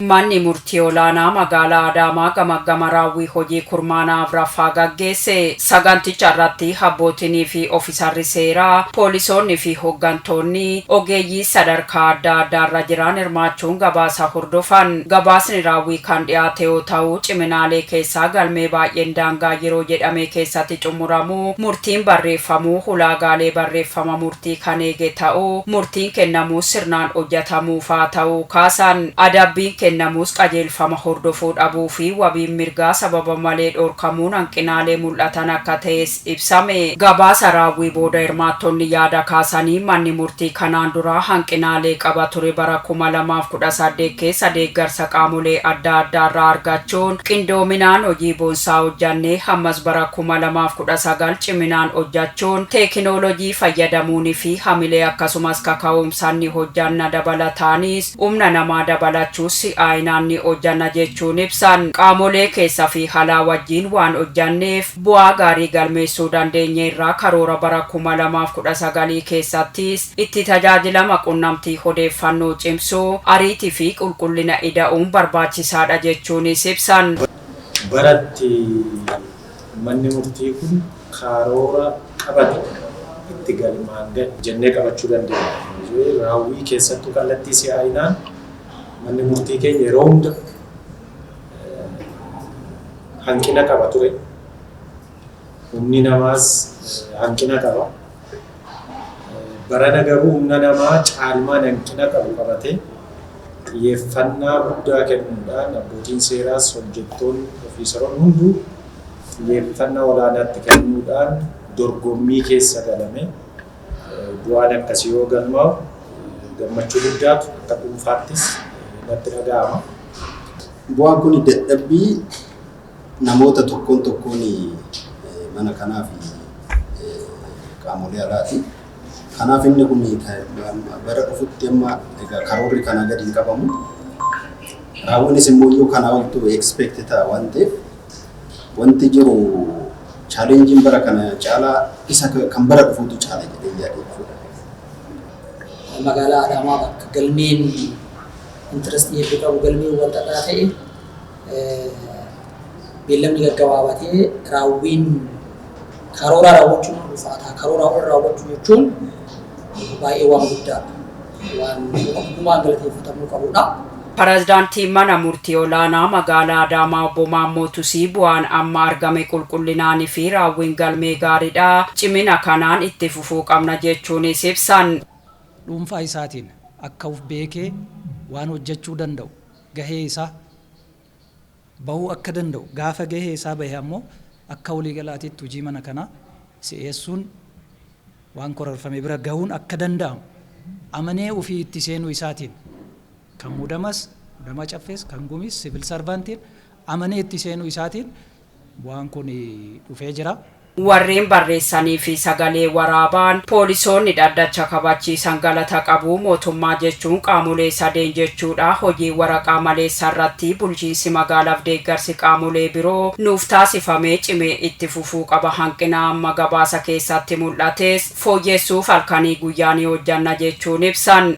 Manni murtii olaanaa magaalaa Adaamaa gama raawwii hojii kurmaanaaf raffaa gaggeesse. Saganticha irratti abbootinii fi ofiisarri seeraa, poolisoonni fi hooggantoonni ogeeyyii sadarkaa adda addaarra jiran hirmaachuun gabaasa hordofan. Gabaasni raawwii kan dhiyaate yoo ta'u, ciminaalee keessaa galmee baay'een daangaa yeroo jedhame keessatti xumuramu, murtiin barreeffamuu, ulaagaalee barreeffama murtii kan eege ta'uu, murtiin kennamuus sirnaan hojjetamuuf haa ta'uu kaasan. Adabbiin kennamuus qajeelfama hordofuu dhabuu fi wabiin mirgaa sababa malee dhorkamuun hanqinaalee mul'atan akka ta'es ibsame. Gabaasa raawwii booda hirmaattonni yaada kaasanii manni murtii kanaan dura hanqinaalee qaba ture bara 2018 keessa deeggarsa qaamolee adda addaarraa argachuun qindoominaan hojii boonsaa hojjannee ammas bara 2019 ciminaan hojjachuun teekinooloojii fayyadamuunii fi hamilee akkasumas kaka'umsaan ni hojjanna dabalataanis humna namaa dabalachuus si'aayinaan ni hojjanna jechuun ibsan. Qaamolee keessa fi alaa wajjin waan hojjanneef bu'aa gaarii galmeessuu dandeenye irraa karoora bara 2019 keessattis itti tajaajilama qunnamtii odeeffannoo cimsuu, ariitii fi qulqullina ida'uun barbaachisaadha jechuunis ibsan. Baratti manni murtii kun karoora qabate itti galmaan jennee qabachuu dandeenya. Raawwii keessattuu kallattii si'aayinaan manni murtii keenya yeroo hunda hanqina qaba ture. Humni namaas hanqina qaba. Barana garuu humna namaa caalmaan hanqina qabu qabatee xiyyeeffannaa guddaa kennuudhaan abbootiin seeraas hojjettoonni ofiisaroonni hunduu xiyyeeffannaa olaanaatti kennuudhaan dorgommii keessa galame bu'aan akkasii yoo galmaa'u gammachuu guddaatu akka dhuunfaattis natti dhaga'ama. Bu'aan kun dadhabbii namoota tokkoon mana kanaa fi qaamolee alaati. Kanaaf inni kun bara dhufutti amma karoorri kana gadi hin qabamu. Raawwinis immoo iyyuu kana wantu expect ta'a waan ta'eef wanti jiru challenge bara kana caalaa isa kan bara dhufuutu caala jedhee yaadudha. Magaalaa Adaamaa bakka galmeen interest hedduu qabu galmeen wanta ta'e beellamni gaggabaabatee raawwiin karoora raawwachuun ulfaataa. Karoora raawwachuu jechuun baay'ee waan guddaa waan hundumaan galateeffatamuu qabudha. Pireezidaantiin mana murtii olaanaa magaalaa Adaamaa obbo Maammoo Tusii bu'aan amma argame qulqullinaanii fi raawwiin galmee gaariidha. Cimina kanaan itti fufuu qabna jechuunis ibsan. Dhuunfaa isaatiin akka of beekee waan hojjechuu danda'u gahee isaa bahuu akka danda'u gaafa gahee isaa bahe ammoo akka waliigalaatiitti hojii mana kanaa si'eessuun waan korarfame bira gahuun akka danda'amu amanee ofii itti seenuu isaatiin kan mudama caffees kan gumis sibil sarvaantiin amanee itti seenuu isaatiin waan kun dhufee jira. Warreen barreessanii fi sagalee waraaban poolisoonni dhaddacha kabachiisan galata qabu mootummaa jechuun qaamolee sadeen jechuudha. Hojii waraqaa maleessa irratti bulchiinsi magaalaaf deeggarsi qaamolee biroo nuuf taasifamee cimee itti fufuu qaba. Hanqina amma gabaasa keessatti mul'ates fooyyessuuf halkanii guyyaa ni hojjanna jechuun ibsan.